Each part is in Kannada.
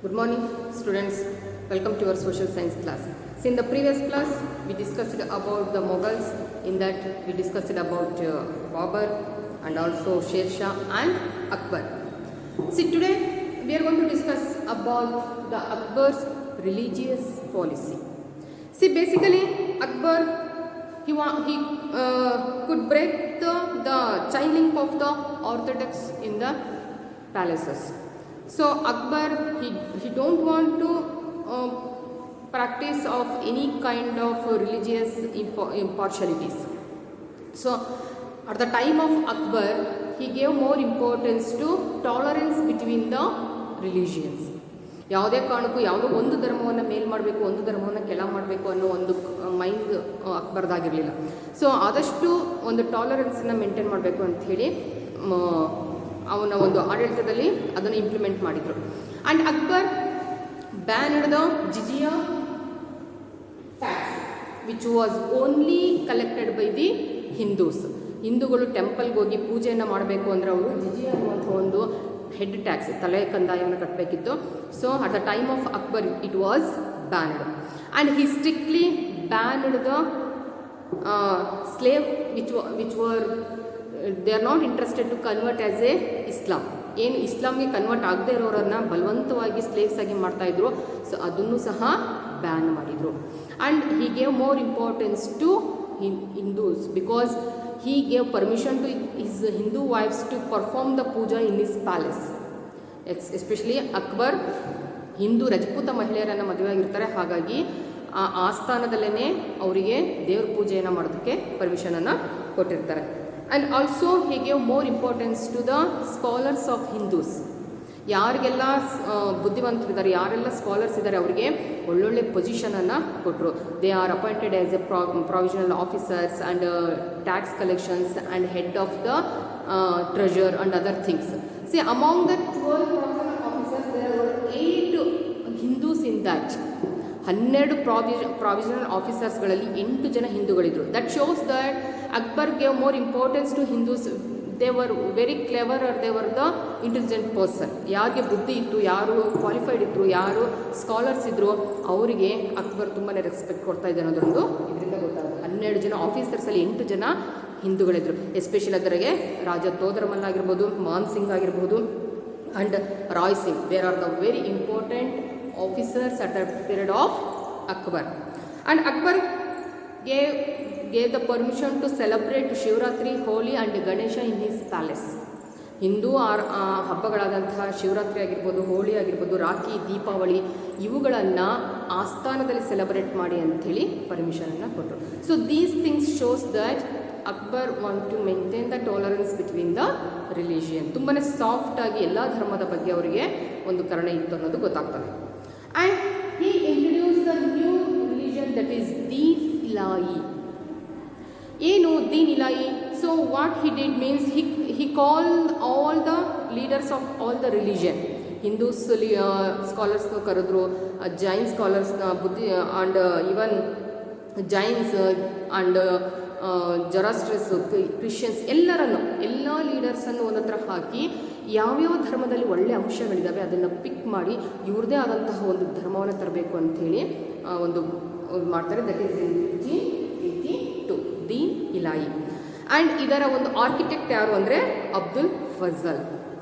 Good morning, students. Welcome to our social science class. So in the previous class, we discussed about the Mughals. In that, we discussed about Babur and also Sher Shah and Akbar. See, today we are going to discuss about the Akbar's religious policy. See, basically, Akbar he could break the chain link of the orthodox in the palaces. So Akbar, he don't want to practice of any kind of religious impartialities. So at the time of Akbar, he gave more importance to tolerance between the religions. ಯಾವುದೇ ಕಾರಣಕ್ಕೂ ಯಾವುದೋ ಒಂದು ಧರ್ಮವನ್ನು ಮೇಲ್ ಮಾಡಬೇಕು, ಒಂದು ಧರ್ಮವನ್ನು ಕೆಳ ಮಾಡಬೇಕು ಅನ್ನೋ ಒಂದು ಮೈಂಡ್ ಅಕ್ಬರ್ದಾಗಿರಲಿಲ್ಲ. ಸೊ ಆದಷ್ಟು ಒಂದು ಟಾಲರೆನ್ಸನ್ನು ಮೇಂಟೈನ್ ಮಾಡಬೇಕು ಅಂಥೇಳಿ ಅವನ ಒಂದು ಆಡಳಿತದಲ್ಲಿ ಅದನ್ನು ಇಂಪ್ಲಿಮೆಂಟ್ ಮಾಡಿದರು. And Akbar banned the jizya tax which was only collected by the Hindus. ಹಿಂದೂಗಳು ಟೆಂಪಲ್ಗೆ ಹೋಗಿ ಪೂಜೆಯನ್ನು ಮಾಡಬೇಕು ಅಂದರೆ ಅವರು ಜಿಜಿಯಾ ಅನ್ನುವಂಥ ಒಂದು ಹೆಡ್ ಟ್ಯಾಕ್ಸ್, ತಲೆ ಕಂದಾಯವನ್ನು ಕಟ್ಟಬೇಕಿತ್ತು. So at the time of Akbar it was banned and he strictly banned the slave which were they are not interested to convert as a Islam. ಏನು ಇಸ್ಲಾಂಗೆ ಕನ್ವರ್ಟ್ ಆಗದೇ ಇರೋರನ್ನು ಬಲವಂತವಾಗಿ ಸ್ಲೇವ್ಸ್ ಆಗಿ ಮಾಡ್ತಾಯಿದ್ರು. ಸೊ ಅದನ್ನು ಸಹ ಬ್ಯಾನ್ ಮಾಡಿದರು. And he gave more importance to Hindus because he gave permission to his Hindu wives to perform the puja in his palace. Especially Akbar Hindu Rajput ಮಹಿಳೆಯರನ್ನು ಮದುವೆ ಆಗಿರ್ತಾರೆ. ಹಾಗಾಗಿ ಆ ಆಸ್ಥಾನದಲ್ಲೇ ಅವರಿಗೆ ದೇವ್ರ ಪೂಜೆಯನ್ನು ಮಾಡೋದಕ್ಕೆ ಪರ್ಮಿಷನನ್ನು ಕೊಟ್ಟಿರ್ತಾರೆ. And also he gave more importance to the scholars of Hindus. ಯಾರಿಗೆಲ್ಲ ಬುದ್ಧಿವಂತರಿದ್ದಾರೆ, ಯಾರೆಲ್ಲ ಸ್ಕಾಲರ್ಸ್ ಇದ್ದಾರೆ, ಅವರಿಗೆ ಒಳ್ಳೊಳ್ಳೆ ಪೊಸಿಷನನ್ನು ಕೊಟ್ಟರು. They are appointed as a provisional officers and tax collections and head of the treasure and other things. See among the 12 provisional officers there were 8 Hindus in that. 12 provisional ಆಫೀಸರ್ಸ್ಗಳಲ್ಲಿ 8 ಜನ ಹಿಂದೂಗಳಿದ್ರು. That shows that Akbar gave more importance to Hindus. They were very clever are they were the intelligent person. ಯಾರಿಗೆ ಬುದ್ಧಿ ಇತ್ತು, ಯಾರು ಕ್ವಾಲಿಫೈಡ್ ಇದ್ದರು, ಯಾರು ಸ್ಕಾಲರ್ಸ್ ಇದ್ದರು, ಅವರಿಗೆ ಅಕ್ಬರ್ ತುಂಬಾ ರೆಸ್ಪೆಕ್ಟ್ ಕೊಡ್ತಾ ಇದ್ದೆ ಅನ್ನೋದೊಂದು ಇದರಿಂದ ಗೊತ್ತಾಗುತ್ತೆ. 12 ಜನ ಆಫೀಸರ್ಸಲ್ಲಿ 8 ಜನ ಹಿಂದೂಗಳಿದ್ದರು. ಎಸ್ಪೆಷಲಿ ಅದರಿಗೆ ರಾಜ ತೋದರಮಲ್ ಆಗಿರ್ಬೋದು, ಮಾನ್ ಸಿಂಗ್ ಆಗಿರ್ಬೋದು and Rai Singh. There are the very important officers at the period of Akbar. And Akbar gave the permission to celebrate Shivratri, Holi and Ganesha in his palace. ಹಿಂದೂ ಹಬ್ಬಗಳಾದಂತಹ ಶಿವರಾತ್ರಿ ಆಗಿರ್ಬೋದು, ಹೋಳಿ ಆಗಿರ್ಬೋದು, ರಾಖಿ, ದೀಪಾವಳಿ ಇವುಗಳನ್ನು ಆಸ್ಥಾನದಲ್ಲಿ ಸೆಲೆಬ್ರೇಟ್ ಮಾಡಿ ಅಂಥೇಳಿ ಪರ್ಮಿಷನನ್ನು ಕೊಟ್ಟರು. So these things shows that Akbar want to maintain the tolerance between the religion. ತುಂಬಾ ಸಾಫ್ಟಾಗಿ ಎಲ್ಲ ಧರ್ಮದ ಬಗ್ಗೆ ಅವರಿಗೆ ಒಂದು ಕರುಣೆ ಇತ್ತು ಅನ್ನೋದು ಗೊತ್ತಾಗ್ತದೆ. And he introduce the new religion that is Din Ilahi. ಏನು Din Ilahi? So what he did means he called all the leaders of all the religion. Hindus scholars ಕರೆದ್ರು, ಜೈನ್ ಸ್ಕಾಲರ್ಸ್, ಬುದ್ಧಿ and even Jains and ಜೊರಾಸ್ಟ್ರಸ್, Christians ಎಲ್ಲರನ್ನು, ಎಲ್ಲ ಲೀಡರ್ಸನ್ನು ಒಂದತ್ರ ಹಾಕಿ ಯಾವ್ಯಾವ ಧರ್ಮದಲ್ಲಿ ಒಳ್ಳೆಯ ಅಂಶಗಳಿದ್ದಾವೆ ಅದನ್ನು ಪಿಕ್ ಮಾಡಿ ಇವ್ರದ್ದೇ ಆದಂತಹ ಒಂದು ಧರ್ಮವನ್ನು ತರಬೇಕು ಅಂಥೇಳಿ ಒಂದು ಮಾಡ್ತಾರೆ. That is in 1582 Din Ilahi. And ಇದರ ಒಂದು ಆರ್ಕಿಟೆಕ್ಟ್ ಯಾರು ಅಂದರೆ Abdul Fazal.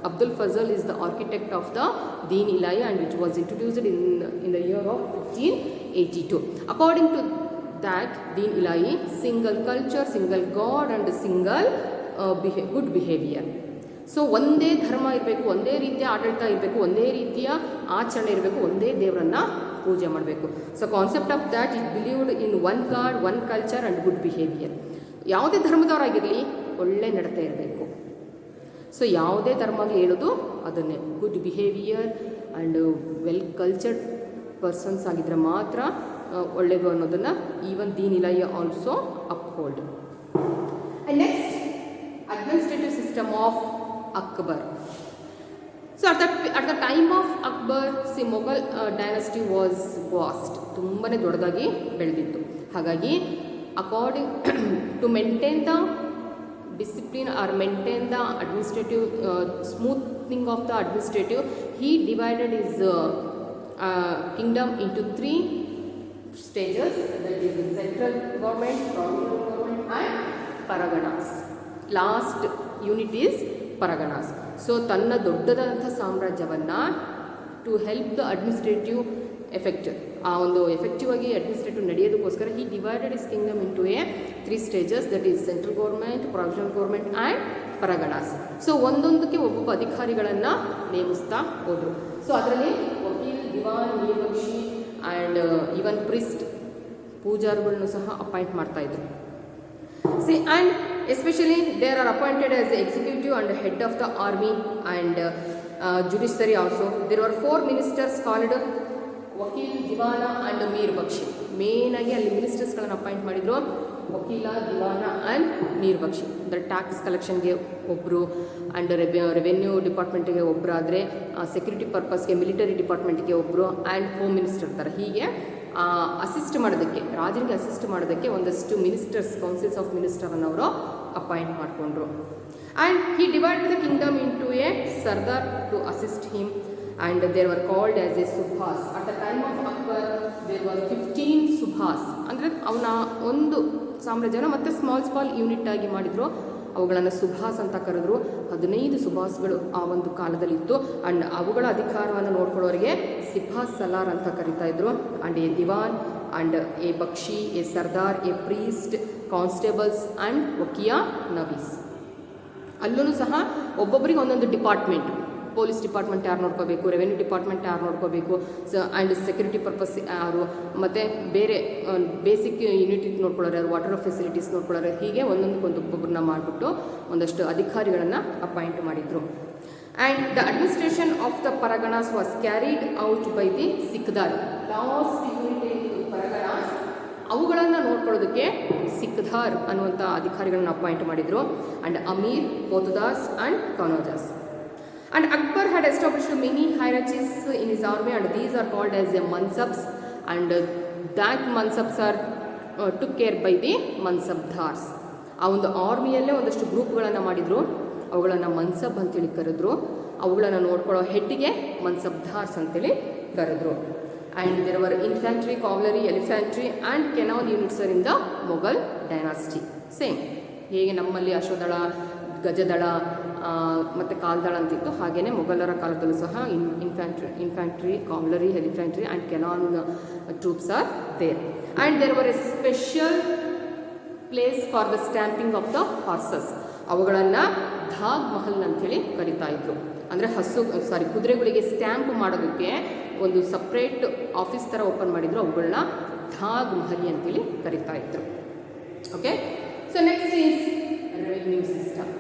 Abdul Fazal is the architect of the Din Ilahi and which was introduced in the year of 1582. According to that Din Ilahi single culture, single God and single good behaviour. So ಒಂದೇ ಧರ್ಮ ಇರಬೇಕು, ಒಂದೇ ರೀತಿಯ ಆಡಳಿತ ಇರಬೇಕು, ಒಂದೇ ರೀತಿಯ ಆಚರಣೆ ಇರಬೇಕು, ಒಂದೇ ದೇವರನ್ನು ಪೂಜೆ ಮಾಡಬೇಕು. So concept of that it believed in one god, one culture and good behaviour. ಯಾವುದೇ ಧರ್ಮದವರಾಗಿರಲಿ ಒಳ್ಳೆ ನಡತೆ ಇರಬೇಕು. ಸೊ ಯಾವುದೇ ಧರ್ಮಗಳು ಹೇಳೋದು ಅದನ್ನೇ, good behaviour and well cultured persons ಆಗಿದ್ದರೆ ಮಾತ್ರ ಒಳ್ಳೆಯದು ಅನ್ನೋದನ್ನು even Din Ilahi also uphold. And next administrative system of Akbar. So at the time of Akbar Mughal dynasty was vast, ತುಂಬಾ ದೊಡ್ಡದಾಗಿ ಬೆಳೆದಿತ್ತು. ಹಾಗಾಗಿ according to maintain the discipline or maintain the administrative smoothing of the administrative, he divided his kingdom into 3 stages, that is the central government, provincial government and paraganas. Last unit is paraganas. So ತನ್ನ ದೊಡ್ಡದಾದಂಥ ಸಾಮ್ರಾಜ್ಯವನ್ನು to help the administrative effect, ಆ ಒಂದು ಎಫೆಕ್ಟಿವ್ ಆಗಿ ಅಡ್ಮಿನಿಸ್ಟ್ರೇಟಿವ್ ನಡೆಯೋದಕ್ಕೋಸ್ಕರ he divided his kingdom into a 3 stages, that is central government, provincial government and parganas. So ಒಂದೊಂದಕ್ಕೆ ಒಬ್ಬೊಬ್ಬ ಅಧಿಕಾರಿಗಳನ್ನು ನೇಮಿಸ್ತಾ ಹೋದರು. ಸೊ ಅದರಲ್ಲಿ vakil, diwan, Mirbakshi and even priest, ಪೂಜಾರಿಗಳನ್ನು ಸಹ ಅಪಾಯಿಂಟ್ ಮಾಡ್ತಾಯಿದ್ರು. See, and especially they are appointed as the executive and head of the army and judiciary also. There were 4 ministers called vakil, diwan and Mir Bakshi. ಮೇಯ್ನಾಗಿ ಅಲ್ಲಿ ಮಿನಿಸ್ಟರ್ಸ್ಗಳನ್ನು ಅಪಾಯಿಂಟ್ ಮಾಡಿದರು, ವಕೀಲ, ದಿವಾನ ಆ್ಯಂಡ್ ಮೀರ್ ಬಕ್ಷಿ. ಅಂದರೆ ಟ್ಯಾಕ್ಸ್ ಕಲೆಕ್ಷನ್ಗೆ ಒಬ್ಬರು ಆ್ಯಂಡ್ ರೆವೆನ್ಯೂ ಡಿಪಾರ್ಟ್ಮೆಂಟಿಗೆ ಒಬ್ಬರು, ಆದರೆ ಸೆಕ್ಯೂರಿಟಿ ಪರ್ಪಸ್ಗೆ ಮಿಲಿಟರಿ ಡಿಪಾರ್ಟ್ಮೆಂಟಿಗೆ ಒಬ್ಬರು ಆ್ಯಂಡ್ ಹೋಮ್ ಮಿನಿಸ್ಟರ್ ಇರ್ತಾರೆ. ಹೀಗೆ ಅಸಿಸ್ಟ್ ಮಾಡೋದಕ್ಕೆ, ರಾಜನಿಗೆ ಅಸಿಸ್ಟ್ ಮಾಡೋದಕ್ಕೆ ಒಂದಷ್ಟು ಮಿನಿಸ್ಟರ್ಸ್, ಕೌನ್ಸಿಲ್ಸ್ ಆಫ್ ಮಿನಿಸ್ಟರನ್ನು ಅವರು ಅಪಾಯಿಂಟ್ ಮಾಡಿಕೊಂಡ್ರು. And he divide the kingdom into a sardar to assist him and they were called as a subhas. At the time of Akbar there were 15 subhas. ಅಂದರೆ ಅವನ ಒಂದು ಸಾಮ್ರಾಜ್ಯನ ಮತ್ತೆ ಸ್ಮಾಲ್ ಯೂನಿಟ್ ಆಗಿ ಮಾಡಿದ್ರು, ಅವುಗಳನ್ನು ಸುಭಾಸ್ ಅಂತ ಕರೆದ್ರು. 15 ಸುಭಾಸ್ಗಳು ಆ ಒಂದು ಕಾಲದಲ್ಲಿತ್ತು. ಆ್ಯಂಡ್ ಅವುಗಳ ಅಧಿಕಾರವನ್ನು ನೋಡ್ಕೊಳ್ಳೋರಿಗೆ ಸಿಪಾಹ್ ಸಲಾರ್ ಅಂತ ಕರಿತಾ ಇದ್ರು. And a diwan and a bakshi, a sardar, a priest, constables and waqia navis. ಅಲ್ಲೂ ಸಹ ಒಬ್ಬೊಬ್ಬರಿಗೆ ಒಂದೊಂದು ಡಿಪಾರ್ಟ್ಮೆಂಟ್, ಪೊಲೀಸ್ ಡಿಪಾರ್ಟ್ಮೆಂಟ್ ಯಾರು ನೋಡ್ಕೋಬೇಕು, ರೆವೆನ್ಯೂ ಡಿಪಾರ್ಟ್ಮೆಂಟ್ ಯಾರು ನೋಡ್ಕೋಬೇಕು, ಆ್ಯಂಡ್ ಸೆಕ್ಯೂರಿಟಿ ಪರ್ಪಸ್ ಯಾರು, ಮತ್ತು ಬೇರೆ ಬೇಸಿಕ್ ಯೂನಿಟ್ ನೋಡ್ಕೊಳ್ಳೋರು ಯಾರು, ವಾಟರ್ ಫೆಸಿಲಿಟೀಸ್ ನೋಡ್ಕೊಳ್ಳೋರು, ಹೀಗೆ ಒಬ್ಬೊಬ್ಬರನ್ನ ಮಾಡಿಬಿಟ್ಟು ಒಂದಷ್ಟು ಅಧಿಕಾರಿಗಳನ್ನು ಅಪಾಯಿಂಟ್ ಮಾಡಿದರು. And the administration of the parganas was carried out by the sikdar. Last unit parganas, ಅವುಗಳನ್ನು ನೋಡ್ಕೊಳ್ಳೋದಕ್ಕೆ ಸಿಕ್ದಾರ್ ಅನ್ನುವಂಥ ಅಧಿಕಾರಿಗಳನ್ನು ಅಪಾಯಿಂಟ್ ಮಾಡಿದರು. And amir, potdars and kanungos. And Akbar had established many hierarchies in his army, and these are called as the mansabs, and that mansabs are took care by the mansabdars. ಆ ಒಂದು ಆರ್ಮಿಯಲ್ಲೇ ಒಂದಷ್ಟು ಗ್ರೂಪ್ಗಳನ್ನು ಮಾಡಿದರು, ಅವುಗಳನ್ನು ಮನ್ಸಬ್ ಅಂತೇಳಿ ಕರೆದ್ರು. ಅವುಗಳನ್ನು ನೋಡ್ಕೊಳ್ಳೋ ಹೆಡ್ಗೆ ಮನ್ಸಬ್ದಾರ್ಸ್ ಅಂತೇಳಿ ಕರೆದ್ರು. And there were infantry, cavalry, elephantry and canal units are in the Mughal dynasty. Same ಹೇಗೆ ನಮ್ಮಲ್ಲಿ ಅಶ್ವದಳ, ಗಜದಳ ಮತ್ತು ಕಾಲ್ದಳ ಅಂತಿತ್ತು, ಹಾಗೆಯೇ ಮೊಘಲರ ಕಾಲದಲ್ಲೂ ಸಹ infantry, cavalry, elephantry and cannon troops are there. And there were a special place for the stamping of the horses. ಅವುಗಳನ್ನು ಧಾಗ್ ಮಹಲ್ ಅಂಥೇಳಿ ಕರಿತಾ ಇದ್ರು. ಅಂದರೆ ಕುದುರೆಗಳಿಗೆ ಸ್ಟ್ಯಾಂಪ್ ಮಾಡೋದಕ್ಕೆ ಒಂದು ಸಪ್ರೇಟ್ ಆಫೀಸ್ ಥರ ಓಪನ್ ಮಾಡಿದ್ರು, ಅವುಗಳನ್ನ ಧಾಗ್ ಮಹಲಿ ಅಂತೇಳಿ ಕರಿತಾ ಇದ್ರು. Okay, so next is revenue system.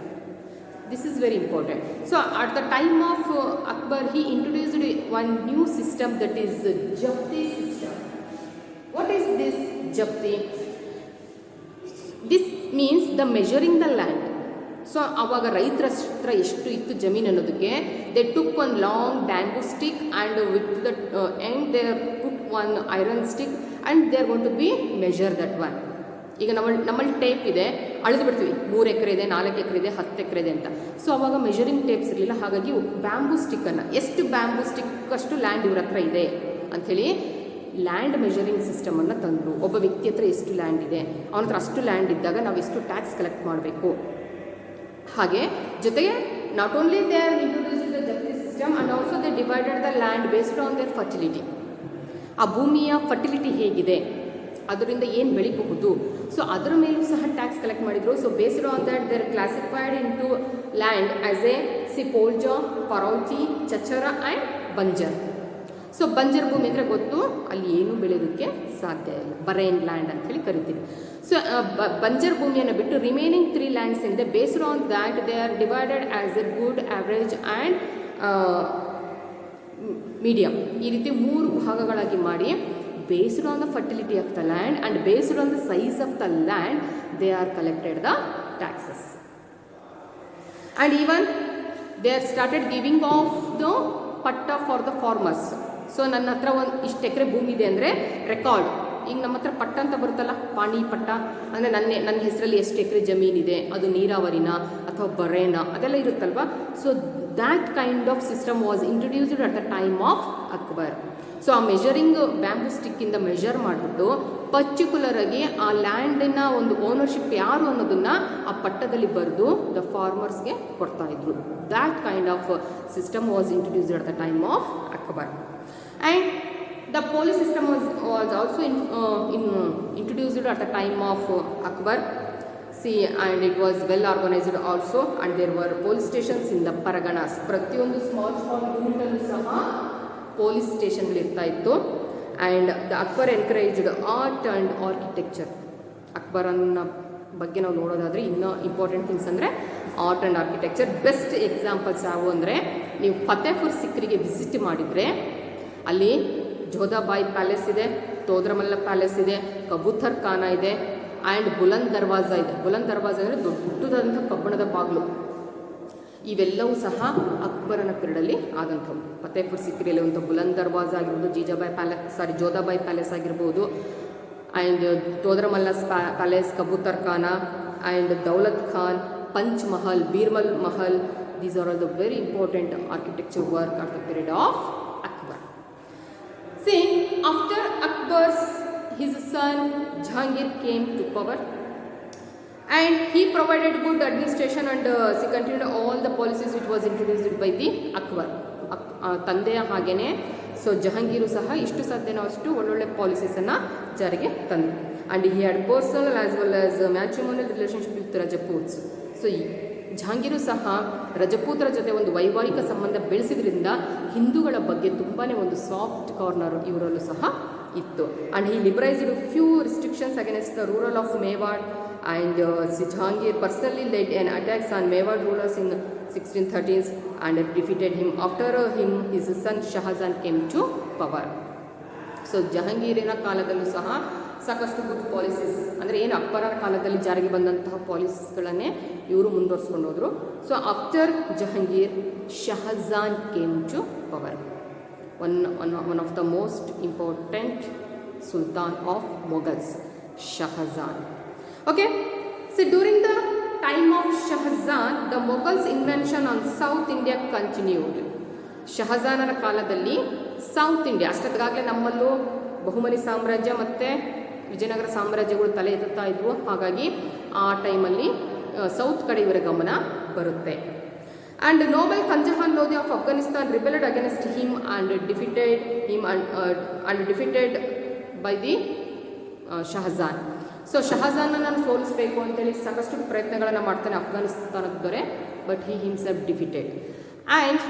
This is very important. So at the time of Akbar, he introduced one new system, that is Japti system. What is this Japti? This means the measuring the land. So ಆವಾಗ ರೈತರ ಹತ್ರ ಎಷ್ಟು ಇತ್ತು ಜಮೀನು ಅನ್ನೋದಕ್ಕೆ, they took one long bamboo stick and with the end they put one iron stick and they are going to be measure that one. ಈಗ ನಮ್ಮಲ್ಲಿ ಟೇಪ್ ಇದೆ, ಅಳೆದು ಬಿಡ್ತೀವಿ 3 ಎಕರೆ ಇದೆ, 4 ಎಕರೆ ಇದೆ, 10 ಎಕರೆ ಇದೆ ಅಂತ. ಸೊ ಅವಾಗ ಮೆಜರಿಂಗ್ ಟೇಪ್ಸ್ ಇರಲಿಲ್ಲ, ಹಾಗಾಗಿ ಬ್ಯಾಂಬೂ ಸ್ಟಿಕ್ಕನ್ನು, ಎಷ್ಟು ಬ್ಯಾಂಬೂ ಸ್ಟಿಕ್ ಅಷ್ಟು ಲ್ಯಾಂಡ್ ಇವ್ರ ಹತ್ರ ಇದೆ ಅಂಥೇಳಿ ಲ್ಯಾಂಡ್ ಮೆಜರಿಂಗ್ ಸಿಸ್ಟಮನ್ನು ತಂದರು. ಒಬ್ಬ ವ್ಯಕ್ತಿ ಹತ್ರ ಎಷ್ಟು ಲ್ಯಾಂಡ್ ಇದೆ, ಅವನ ಹತ್ರ ಅಷ್ಟು ಲ್ಯಾಂಡ್ ಇದ್ದಾಗ ನಾವು ಎಷ್ಟು ಟ್ಯಾಕ್ಸ್ ಕಲೆಕ್ಟ್ ಮಾಡಬೇಕು. ಹಾಗೆ ಜೊತೆಗೆ not only they are introducing the zabti system and also they divided the land based on their fertility. ಆ ಭೂಮಿಯ ಫರ್ಟಿಲಿಟಿ ಹೇಗಿದೆ, ಅದರಿಂದ ಏನು ಬೆಳಿಬಹುದು, ಸೊ ಅದರ ಮೇಲೂ ಸಹ ಟ್ಯಾಕ್ಸ್ ಕಲೆಕ್ಟ್ ಮಾಡಿದರು. So based on that they are classified into land as a Polaj, Parauti, Chachar and Banjar. So Banjar ಭೂಮಿ ಅಂದರೆ ಗೊತ್ತು, ಅಲ್ಲಿ ಏನೂ ಬೆಳೆಯೋದಕ್ಕೆ ಸಾಧ್ಯ ಇಲ್ಲ, ಬರೇನ್ ಲ್ಯಾಂಡ್ ಅಂತೇಳಿ ಕರಿತೀವಿ. ಸೊ ಬಂಜರ್ ಭೂಮಿಯನ್ನು ಬಿಟ್ಟು ರಿಮೈನಿಂಗ್ 3 ಲ್ಯಾಂಡ್ಸ್ ಇದೆ. Based on that they R divided as A good, average and medium. ಈ ರೀತಿ 3 ಭಾಗಗಳಾಗಿ ಮಾಡಿ, based on the fertility of the land and based on the size of the land, they are collected the taxes. And even they are started giving off the patta for the farmers. So ನನ್ನ ಹತ್ರ ಒಂದು ಇಷ್ಟು ಎಕರೆ ಭೂಮಿ ಇದೆ ಅಂದರೆ ರೆಕಾರ್ಡ್, ಈಗ ನಮ್ಮ ಹತ್ರ ಪಟ್ಟ ಅಂತ ಬರುತ್ತಲ್ಲ, ಪಾಣಿ ಪಟ್ಟ ಅಂದರೆ ನನ್ನ ಹೆಸರಲ್ಲಿ ಎಷ್ಟು ಎಕರೆ ಜಮೀನಿದೆ, ಅದು ನೀರಾವರಿನ ಅಥವಾ ಬರೇನ, ಅದೆಲ್ಲ ಇರುತ್ತಲ್ವ. So that kind of system was introduced at the time of Akbar. So ಆ ಮೆಷರಿಂಗ್ ಬ್ಯಾಂಬೂ ಸ್ಟಿಕ್ಕಿಂದ ಮೆಷರ್ ಮಾಡಿಬಿಟ್ಟು ಪರ್ಟಿಕ್ಯುಲರ್ ಆಗಿ ಆ ಲ್ಯಾಂಡಿನ ಒಂದು ಓನರ್ಶಿಪ್ ಯಾರು ಅನ್ನೋದನ್ನ ಆ ಪಟ್ಟದಲ್ಲಿ ಬರೆದು ದ ಫಾರ್ಮರ್ಸ್ಗೆ ಕೊಡ್ತಾ ಇದ್ರು. That kind of system was introduced at the time of Akbar. And the police system was also introduced at the time of Akbar. See, and it was well organized also, and there were police stations in the Paraganas. ಪ್ರತಿಯೊಂದು ಸ್ಮಾಲ್ ಯೂನಿಟ್ ಅಲ್ಲೂ ಸಹ ಪೊಲೀಸ್ ಸ್ಟೇಷನ್ಗಳಿರ್ತಾ ಇತ್ತು. And the Akbar encouraged art and architecture. ಅಕ್ಬರನ್ನ ಬಗ್ಗೆ ನಾವು ನೋಡೋದಾದರೆ ಇನ್ನೂ ಇಂಪಾರ್ಟೆಂಟ್ ಥಿಂಗ್ಸ್ ಅಂದರೆ art and architecture. Best examples ಯಾವುವು ಅಂದರೆ, ನೀವು ಫತೇಪುರ್ ಸಿಕ್ರಿಗೆ ವಿಸಿಟ್ ಮಾಡಿದರೆ ಅಲ್ಲಿ ಜೋಧಾಬಾಯಿ ಪ್ಯಾಲೇಸ್ ಇದೆ, ತೋದ್ರಮಲ್ಲ ಪ್ಯಾಲೇಸ್ ಇದೆ, ಕಬೂತರ್ ಖಾನ ಇದೆ, ಆ್ಯಂಡ್ ಬುಲಂದ್ ದರ್ವಾಜ ಇದೆ. ಬುಲಂದ್ ದರ್ವಾಜ ಅಂದರೆ ದೊಡ್ಡದಾದಂಥ ಕಬ್ಬಣದ ಬಾಗಿಲು. ಇವೆಲ್ಲವೂ ಸಹ ಅಕ್ಬರನ ಪೀರಿಯಡಲ್ಲಿ ಆದಂಥವು. ಫತೇಪುರ್ ಸಿಕ್ರಿಯಲ್ಲಿ ಒಂದು ಬುಲಂದ್ ದರ್ವಾಜ ಆಗಿರ್ಬೋದು, ಜೋಧಾಬಾಯಿ ಪ್ಯಾಲೇಸ್ ಆಗಿರ್ಬೋದು, and Todarmal's palace, Kabutar Khana, and Daulat Khan, Panch Mahal, Birbal Mahal. These are all the very important architecture work at the period of Akbar. See, after Akbar's, his son Jahangir came to power, and he provided good administration, and he continued all the policies which was introduced by the Akbar. ತಂದೆಯ ಹಾಗೇನೆ ಸೊ ಜಹಾಂಗೀರು ಸಹ ಇಷ್ಟು ಸಾಧ್ಯನೋ ಅಷ್ಟು ಒಳ್ಳೊಳ್ಳೆ ಪಾಲಿಸೀಸನ್ನು ಜಾರಿಗೆ ತಂದರು. And he had personal as well as matrimonial relationship with Rajputs. So Jahangir ಸಹ ರಜಪೂತರ ಜೊತೆ ಒಂದು ವೈವಾಹಿಕ ಸಂಬಂಧ ಬೆಳೆಸಿದ್ರಿಂದ ಹಿಂದೂಗಳ ಬಗ್ಗೆ ತುಂಬಾ ಒಂದು ಸಾಫ್ಟ್ ಕಾರ್ನರ್ ಇವರಲ್ಲೂ ಸಹ ಇತ್ತು. And he liberalised few restrictions against the rural of Mewar. And Jahangir personally led an attacks on Mewad rulers in 1613 and defeated him. After him, his son Shahjahan came to power. So ಜಹಾಂಗೀರಿನ ಕಾಲದಲ್ಲೂ ಸಹ ಸಾಕಷ್ಟು ಗುಡ್ ಪಾಲಿಸೀಸ್ ಅಂದರೆ ಏನು ಅಕ್ಬರನ ಕಾಲದಲ್ಲಿ ಜಾರಿಗೆ ಬಂದಂತಹ ಪಾಲಿಸೀಸ್ಗಳನ್ನೇ ಇವರು ಮುಂದುವರ್ಸ್ಕೊಂಡು ಹೋದರು. So after Jahangir, Shahjahan came to power. One of the most important sultan of Mughals, Shahjahan. Okay, so during the time of Shahjahan, the Mughals' invasion on South India continued. ಶಹಜಾನನ ಕಾಲದಲ್ಲಿ ಸೌತ್ ಇಂಡಿಯಾ, ಅಷ್ಟೊತ್ತಿಗಾಗಲೇ ನಮ್ಮಲ್ಲೂ ಬಹುಮನಿ ಸಾಮ್ರಾಜ್ಯ ಮತ್ತು ವಿಜಯನಗರ ಸಾಮ್ರಾಜ್ಯಗಳು ತಲೆ ಎತ್ತುತ್ತಾ ಇದ್ವು. ಹಾಗಾಗಿ ಆ ಟೈಮಲ್ಲಿ ಸೌತ್ ಕಡೆ ಇವರ ಗಮನ ಬರುತ್ತೆ. And noble Khanjahan Lodhi of Afghanistan rebelled against him and defeated by the Shahjahan. So ಶಹಜಾನನ್ನು ಸೋಲಿಸಬೇಕು ಅಂತೇಳಿ ಸಾಕಷ್ಟು ಪ್ರಯತ್ನಗಳನ್ನು ಮಾಡ್ತಾನೆ ಅಫ್ಘಾನಿಸ್ತಾನದ ದೊರೆ, but he himself defeated. And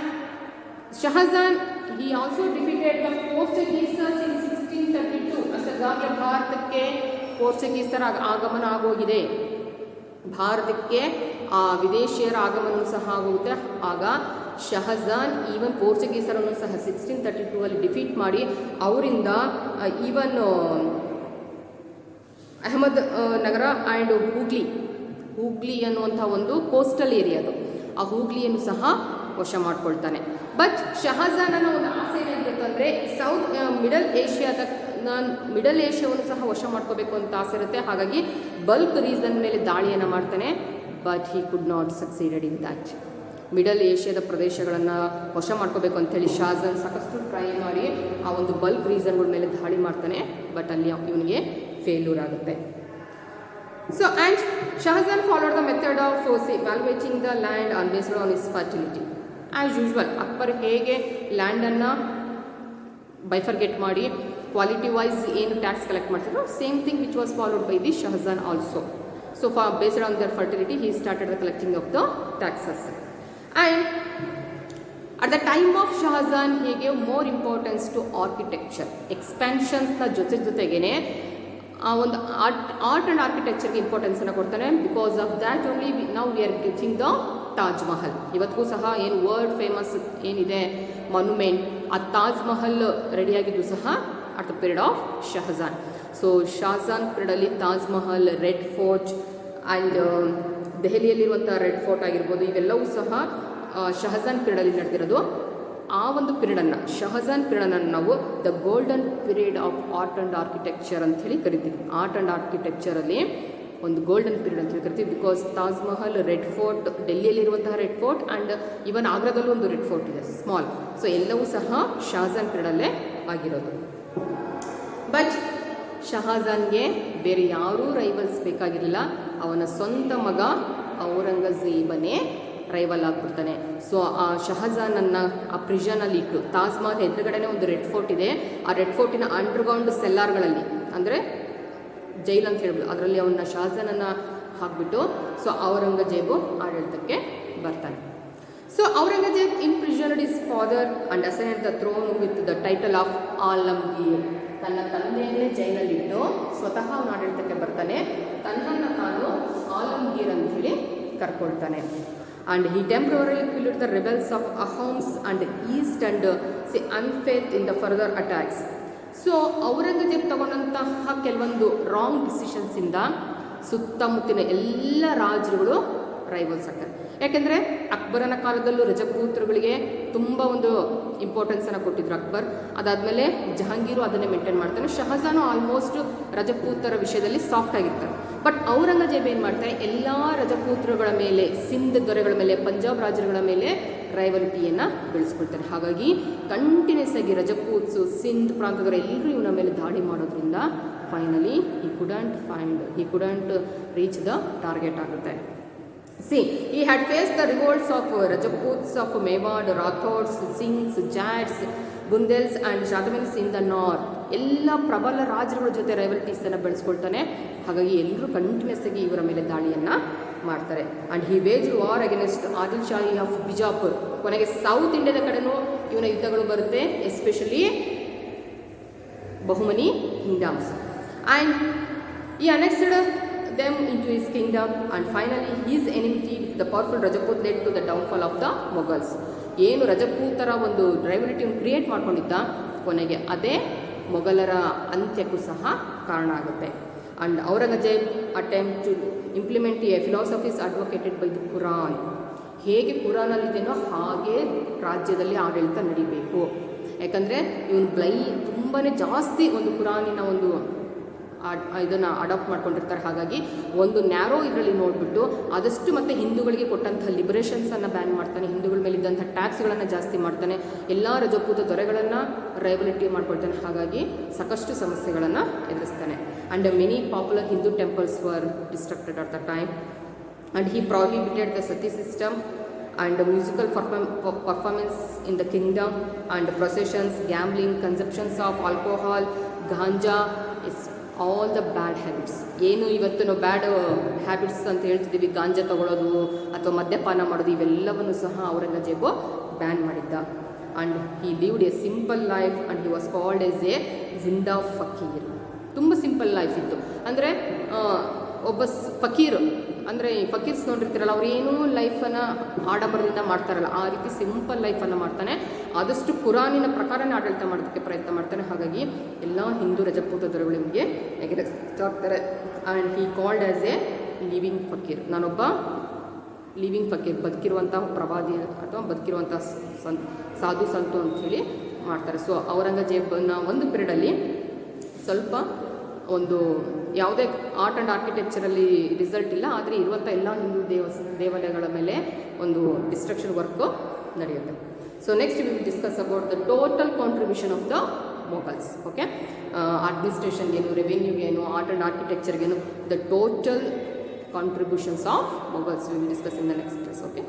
Shahjahan he also defeated the ಪೋರ್ಚುಗೀಸರ್ಸ್ ಇನ್ 1632. ಅಷ್ಟೊತ್ತಿಗಾಗಲೇ ಭಾರತಕ್ಕೆ ಪೋರ್ಚುಗೀಸರ ಆಗಮನ ಆಗೋಗಿದೆ. ಭಾರತಕ್ಕೆ ವಿದೇಶಿಯರ ಆಗಮನ ಸಹ ಆಗೋಗುತ್ತೆ. ಆಗ ಶಹಜಾನ್ ಈವನ್ ಪೋರ್ಚುಗೀಸರನ್ನು ಸಹ 1632 ಅಲ್ಲಿ ಡಿಫೀಟ್ ಮಾಡಿ ಅವರಿಂದ even Ahmadnagar and Hooghly ಅನ್ನುವಂಥ ಒಂದು ಕೋಸ್ಟಲ್ ಏರಿಯಾ ಅದು, ಆ ಹೂಗ್ಲಿಯನ್ನು ಸಹ ವಶ ಮಾಡ್ಕೊಳ್ತಾನೆ. ಬಟ್ ಶಹಜಾನನ ಒಂದು ಆಸೆ ಏನಿರುತ್ತಂದರೆ ಮಿಡಲ್ ಏಷ್ಯಾವನ್ನು ಸಹ ವಶ ಮಾಡ್ಕೋಬೇಕು ಅಂತ ಆಸೆ ಇರುತ್ತೆ. ಹಾಗಾಗಿ ಬಲ್ಕ್ ರೀಸನ್ ಮೇಲೆ ದಾಳಿಯನ್ನು ಮಾಡ್ತಾನೆ. But he could not succeeded in that. Middle ಏಷ್ಯಾದ ಪ್ರದೇಶಗಳನ್ನು ವಶ ಮಾಡ್ಕೋಬೇಕು ಅಂಥೇಳಿ ಶಹಜಾನ್ ಸಾಕಷ್ಟು ಟ್ರೈ ಮಾಡಿ ಆ ಒಂದು ಬಲ್ಕ್ ರೀಸನ್ಗಳ ಮೇಲೆ ದಾಳಿ ಮಾಡ್ತಾನೆ. ಬಟ್ ಅಲ್ಲಿ ಇವನಿಗೆ ಫೇಲ್ಯೂರ್ ಆಗುತ್ತೆ. So and Shahjahan followed the method of valuating the land on based on is fertility. As usual Akbar ಹೇಗೆ ಲ್ಯಾಂಡನ್ನು ಬೈಫರ್ಗೆಟ್ ಮಾಡಿ ಕ್ವಾಲಿಟಿ ವೈಸ್ ಏನು ಟ್ಯಾಕ್ಸ್ ಕಲೆಕ್ಟ್ ಮಾಡ್ತಿದ್ರು, same thing which was followed by the Shahjahan also. So based on their fertility he started the collecting of the taxes. And at the time of Shahjahan he gave more importance to architecture. ಎಕ್ಸ್ಪ್ಯಾನ್ಷನ್ಸ್ನ ಜೊತೆಗೇನೆ ಆ ಒಂದು ಆರ್ಟ್ ಆ್ಯಂಡ್ ಆರ್ಕಿಟೆಕ್ಚರ್ಗೆ ಇಂಪಾರ್ಟೆನ್ಸನ್ನು ಕೊಡ್ತಾನೆ. ಬಿಕಾಸ್ ಆಫ್ ದ್ಯಾಟ್ ಓನ್ಲಿ ನಾವು we are getting the Taj Mahal. ಇವತ್ತಿಗೂ ಸಹ ಏನು ವರ್ಲ್ಡ್ ಫೇಮಸ್ ಏನಿದೆ ಮಾನ್ಯುಮೆಂಟ್, ಆ ತಾಜ್ ಮಹಲ್ ರೆಡಿಯಾಗಿದ್ದು ಸಹ at the period of Shahjahan. So Shahjahan ಪೀರಿಯಡಲ್ಲಿ Taj Mahal, Red Fort and ದೆಹಲಿಯಲ್ಲಿರುವಂಥ ರೆಡ್ ಫೋರ್ಟ್ ಆಗಿರ್ಬೋದು, ಇವೆಲ್ಲವೂ ಸಹ ಶಹಜಾನ್ ಪೀರಿಯಡಲ್ಲಿ ನಡೆದಿರೋದು. ಆ ಒಂದು ಪೀರಿಯಡನ್ನು, ಶಹಜಾನ್ ಪೀರಿಯಡನ್ನು ನಾವು the golden period of art and architecture ಅಂತ ಹೇಳಿ ಕರಿತೀವಿ. ಆರ್ಟ್ ಆ್ಯಂಡ್ ಆರ್ಕಿಟೆಕ್ಚರಲ್ಲಿ ಒಂದು ಗೋಲ್ಡನ್ ಪೀರಿಯಡ್ ಅಂತ ಹೇಳಿ ಕರಿತೀವಿ. Because Taj Mahal, Red Fort, ಡೆಲ್ಲಿಯಲ್ಲಿರುವಂತಹ ರೆಡ್ ಫೋರ್ಟ್ ಆ್ಯಂಡ್ ಇವನ್ ಆಗ್ರಾದಲ್ಲೂ ಒಂದು ರೆಡ್ ಫೋರ್ಟ್ ಇದೆ, ಸ್ಮಾಲ್. ಸೊ ಎಲ್ಲವೂ ಸಹ ಶಹಜಾನ್ ಪೀರಿಯಡಲ್ಲೇ ಆಗಿರೋದು. ಬಟ್ ಶಹಜಾನ್ಗೆ ಬೇರೆ ಯಾರೂ ರೈವಲ್ಸ್ ಬೇಕಾಗಿರಲಿಲ್ಲ. ಅವನ ಸ್ವಂತ ಮಗ ಔರಂಗಜೇಬನೇ ರೈವಲ್ ಆಗಿಬಿಡ್ತಾನೆ. ಸೊ ಆ ಶಹಜಾನನ್ನು ಆ ಪ್ರಿಷನಲ್ಲಿ ಇಟ್ಟು, ತಾಜ್ ಮಹಲ್ ಎದುರುಗಡೆನೇ ಒಂದು ರೆಡ್ ಫೋರ್ಟ್ ಇದೆ, ಆ ರೆಡ್ ಫೋರ್ಟಿನ ಅಂಡರ್ಗ್ರೌಂಡ್ ಸೆಲ್ಲಾರ್ಗಳಲ್ಲಿ, ಅಂದರೆ ಜೈಲ್ ಅಂತ ಹೇಳ್ಬೋದು, ಅದರಲ್ಲಿ ಅವನ್ನ ಶಹಜಾನನ್ನು ಹಾಕಿಬಿಟ್ಟು ಸೊ ಔರಂಗಜೇಬು ಆಡಳಿತಕ್ಕೆ ಬರ್ತಾನೆ. So Aurangzeb imprisoned his father and ascended the throne with the title of Alamgir. ತನ್ನ ತಂದೆಯನ್ನೇ ಜೈಲಲ್ಲಿಟ್ಟು ಸ್ವತಃ ಅವನ ಆಡಳಿತಕ್ಕೆ ಬರ್ತಾನೆ. ತನ್ನನ್ನು ತಾನು ಆಲಂಗೀರ್ ಅಂತ ಹೇಳಿ ಕರ್ಕೊಳ್ತಾನೆ. And he temporarily killed the rebels of Ahoms and East and unfaith in the further attacks. So Aurangzeb ತಗೊಂಡಂತಹ ಕೆಲವೊಂದು ರಾಂಗ್ ಡಿಸಿಷನ್ಸಿಂದ ಸುತ್ತಮುತ್ತಿನ ಎಲ್ಲ ರಾಜರುಗಳು ರೈವಲ್ಸ್ ಆಗ್ತಾರೆ. ಯಾಕೆಂದರೆ ಅಕ್ಬರನ ಕಾಲದಲ್ಲೂ ರಜಪೂತ್ರಗಳಿಗೆ ತುಂಬ ಒಂದು ಇಂಪಾರ್ಟೆನ್ಸನ್ನು ಕೊಟ್ಟಿದ್ರು ಅಕ್ಬರ್. ಅದಾದಮೇಲೆ ಜಹಾಂಗೀರು ಅದನ್ನೇ ಮೇಂಟೈನ್ ಮಾಡ್ತಾನೆ. ಶಹಜಾನು ಆಲ್ಮೋಸ್ಟ್ ರಜಪೂತರ ವಿಷಯದಲ್ಲಿ ಸಾಫ್ಟ್ ಆಗಿರ್ತಾರೆ. ಬಟ್ ಔರಂಗಜೇಬ್ ಏನು ಮಾಡ್ತಾರೆ, ಎಲ್ಲ ರಜಪೂತ್ರಗಳ ಮೇಲೆ, ಸಿಂಧ್ ದೊರೆಗಳ ಮೇಲೆ, ಪಂಜಾಬ್ ರಾಜರುಗಳ ಮೇಲೆ ರೈವಲಿಟಿಯನ್ನು ಬೆಳೆಸ್ಕೊಳ್ತಾರೆ. ಹಾಗಾಗಿ ಕಂಟಿನ್ಯೂಸ್ ಆಗಿ ರಜಪೂತ್ಸು, ಸಿಂಧ್ ಪ್ರಾಂತದವರು ಎಲ್ಲರೂ ಇವನ ಮೇಲೆ ದಾಳಿ ಮಾಡೋದ್ರಿಂದ finally he couldn't reach the target ಆಗುತ್ತೆ. See, he had faced the revolts of Rajputs of Mewad, Rathods, Singhs, Jats, Bundels and Shadmans in the north. ಎಲ್ಲ ಪ್ರಬಲ ರಾಜರುಗಳ ಜೊತೆ ರೈವಲ್ಟೀಸನ್ನು ಬೆಳೆಸ್ಕೊಳ್ತಾನೆ. ಹಾಗಾಗಿ ಎಲ್ಲರೂ ಕಂಟಿನ್ಯೂಸ್ ಆಗಿ ಇವರ ಮೇಲೆ ದಾಳಿಯನ್ನು ಮಾಡ್ತಾರೆ. And he waged war against Adil Shahi of Bijapur. ಕೊನೆಗೆ ಸೌತ್ ಇಂಡಿಯಾದ ಕಡೆನೂ ಇವನ ಯುದ್ಧಗಳು ಬರುತ್ತೆ, ಎಸ್ಪೆಷಲಿ ಬಹುಮನಿ ಕಿಂಗ್ಡಮ್ಸ್. ಆ್ಯಂಡ್ ಈ annexed them into his kingdom and finally his enmity with the powerful Rajput led to the downfall of the Mughals. ಏನು ರಜಪೂತರ ಒಂದು ರೈವಲಿಟಿಯನ್ನು ಕ್ರಿಯೇಟ್ ಮಾಡ್ಕೊಂಡಿದ್ದ, ಕೊನೆಗೆ ಅದೇ ಮೊಘಲರ ಅಂತ್ಯಕ್ಕೂ ಸಹ ಕಾರಣ ಆಗುತ್ತೆ. And Aurangzeb attempt to implement a philosophies advocated by the Quran. ಹೇಗೆ ಕುರಾನಲ್ಲಿದೆಯೋ ಹಾಗೆ ರಾಜ್ಯದಲ್ಲಿ ಆಡಳಿತ ನಡಿಬೇಕು. ಯಾಕಂದರೆ ಇವನು ತುಂಬಾ ಜಾಸ್ತಿ ಒಂದು ಕುರಾನಿನ ಒಂದು ಇದನ್ನು ಅಡಾಪ್ಟ್ ಮಾಡ್ಕೊಂಡಿರ್ತಾರೆ. ಹಾಗಾಗಿ ಒಂದು ನ್ಯಾರೋ ಇದರಲ್ಲಿ ನೋಡಿಬಿಟ್ಟು ಆದಷ್ಟು ಮತ್ತು ಹಿಂದೂಗಳಿಗೆ ಕೊಟ್ಟಂತಹ ಲಿಬರೇಷನ್ಸನ್ನು ಬ್ಯಾನ್ ಮಾಡ್ತಾನೆ. ಹಿಂದೂಗಳ ಮೇಲಿದ್ದಂಥ ಟ್ಯಾಕ್ಸ್ಗಳನ್ನು ಜಾಸ್ತಿ ಮಾಡ್ತಾನೆ. ಎಲ್ಲ ರಜಪೂತ ದೊರೆಗಳನ್ನು ರೈವಲಿಟಿ ಮಾಡ್ಕೊಳ್ತಾನೆ. ಹಾಗಾಗಿ ಸಾಕಷ್ಟು ಸಮಸ್ಯೆಗಳನ್ನು ಎದುರಿಸ್ತಾನೆ. And many popular Hindu temples were destructed at the time. And he prohibited the sati system and musical performance in the kingdom and processions, gambling, consumptions of alcohol, ganja, is all the bad habits. ಏನು ಇವತ್ತು ನಾವು ಬ್ಯಾಡ್ ಹ್ಯಾಬಿಟ್ಸ್ ಅಂತ ಹೇಳ್ತಿದ್ದೀವಿ, ಗಾಂಜಾ ತಗೊಳ್ಳೋದು ಅಥವಾ ಮದ್ಯಪಾನ ಮಾಡೋದು, ಇವೆಲ್ಲವನ್ನು ಸಹ ಔರಂಗಜೇಬು ಬ್ಯಾನ್ ಮಾಡಿದ್ದ. And he lived a simple life and he was called as a zinda fakir. ತುಂಬ ಸಿಂಪಲ್ ಲೈಫ್ ಇತ್ತು. ಅಂದರೆ ಒಬ್ಬ ಫಕೀರ್, ಅಂದರೆ ಈ ಫಕೀರ್ಸ್ ನೋಡಿರ್ತೀರಲ್ಲ, ಅವ್ರು ಏನೂ ಲೈಫನ್ನು ಆಡಂಬರದಿಂದ ಮಾಡ್ತಾರಲ್ಲ, ಆ ರೀತಿ ಸಿಂಪಲ್ ಲೈಫನ್ನು ಮಾಡ್ತಾನೆ. ಆದಷ್ಟು ಕುರಾನಿನ ಪ್ರಕಾರನೇ ಆಡಳಿತ ಮಾಡೋದಕ್ಕೆ ಪ್ರಯತ್ನ ಮಾಡ್ತಾನೆ. ಹಾಗಾಗಿ ಎಲ್ಲ ಹಿಂದೂ ರಜಪೂತ ದೊರೆಗಳಿಗೆ ಎಗರೆಸ್ಟ್ ಆಗ್ತಾರೆ. And he called as a living fakir. ನಾನೊಬ್ಬ ಲಿವಿಂಗ್ ಫಕೀರ್, ಬದುಕಿರುವಂಥ ಪ್ರವಾದಿ ಅಥವಾ ಬದುಕಿರುವಂಥ ಸಾಧು ಸಂತು ಅಂಥೇಳಿ ಮಾಡ್ತಾರೆ. ಸೊ ಔರಂಗಜೇಬನ ಒಂದು ಪೀರಿಯಡಲ್ಲಿ ಸ್ವಲ್ಪ ಒಂದು ಯಾವುದೇ ಆರ್ಟ್ ಆ್ಯಂಡ್ ಆರ್ಕಿಟೆಕ್ಚರಲ್ಲಿ ರಿಸಲ್ಟ್ ಇಲ್ಲ, ಆದರೆ ಇರುವಂಥ ಎಲ್ಲ ಹಿಂದೂ ದೇವಾಲಯಗಳ ಮೇಲೆ ಒಂದು ಡಿಸ್ಟ್ರಕ್ಷನ್ ವರ್ಕು ನಡೆಯುತ್ತೆ. So next we will discuss about the total contribution of the Mughals. Okay, ಅಡ್ಮಿನಿಸ್ಟ್ರೇಷನ್ಗೇನು, ರೆವೆನ್ಯೂಗೇನು, ಆರ್ಟ್ ಆ್ಯಂಡ್ ಆರ್ಕಿಟೆಕ್ಚರ್ಗೇನು, the total contributions of Mughals we will discuss in the next class. Okay.